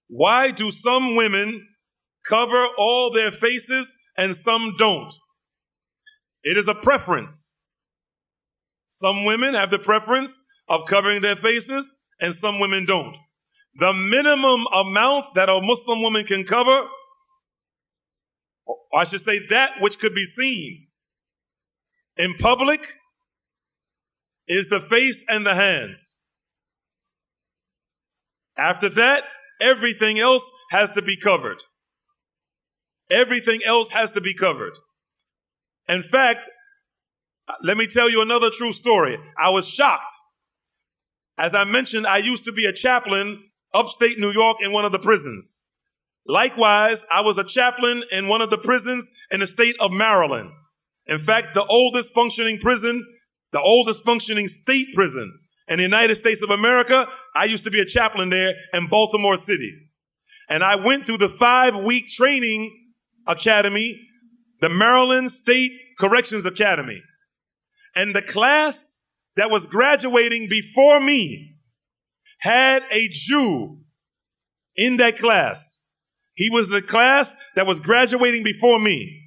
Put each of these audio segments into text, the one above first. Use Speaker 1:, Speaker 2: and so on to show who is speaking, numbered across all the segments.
Speaker 1: Why do some women cover all their faces and some don't? It is a preference. Some women have the preference of covering their faces and some women don't. The minimum amount that a Muslim woman can cover, or I should say that which could be seen in public, is the face and the hands. After that, everything else has to be covered. Everything else has to be covered. In fact, let me tell you another true story. I was shocked. As I mentioned, I used to be a chaplain upstate New York in one of the prisons. Likewise, I was a chaplain in one of the prisons in the state of Maryland. In fact, the oldest functioning prison, the oldest functioning state prison in the United States of America, I used to be a chaplain there in Baltimore City. And I went through the 5-week training academy, the Maryland State Corrections Academy. And the class that was graduating before me had a Jew in that class. He was the class that was graduating before me.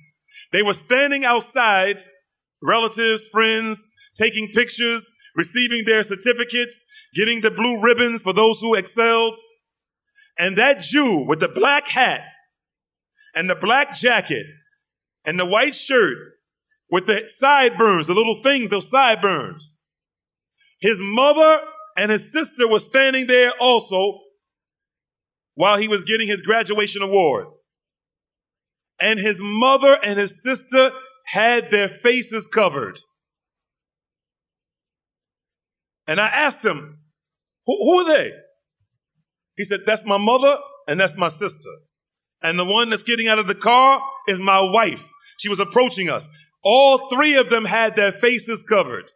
Speaker 1: They were standing outside, relatives, friends, taking pictures, receiving their certificates, getting the blue ribbons for those who excelled. And that Jew with the black hat and the black jacket and the white shirt with the sideburns, the little things, those sideburns. His mother and his sister were standing there also while he was getting his graduation award. And his mother and his sister had their faces covered. And I asked him, who are they? He said, that's my mother and that's my sister. And the one that's getting out of the car is my wife. She was approaching us. All three of them had their faces covered.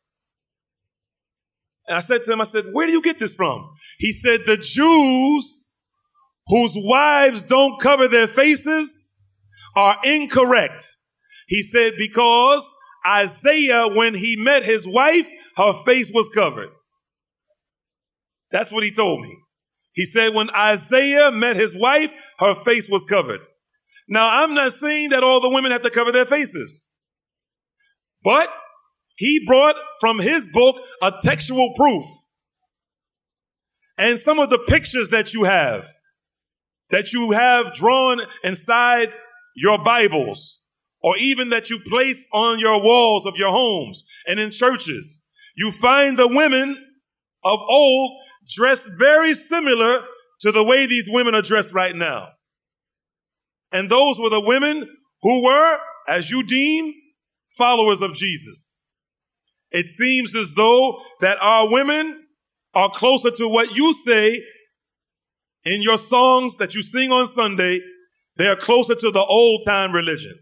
Speaker 1: And I said to him, I said, where do you get this from? He said, the Jews whose wives don't cover their faces are incorrect. He said, because Isaiah, when he met his wife, her face was covered. That's what he told me. He said, when Isaiah met his wife, her face was covered. Now, I'm not saying that all the women have to cover their faces. But he brought from his book a textual proof. And some of the pictures that you have drawn inside your Bibles, or even that you place on your walls of your homes and in churches, you find the women of old dressed very similar to the way these women are dressed right now. And those were the women who were, as you deem, followers of Jesus. It seems as though that our women are closer to what you say in your songs that you sing on Sunday. They are closer to the old time religion.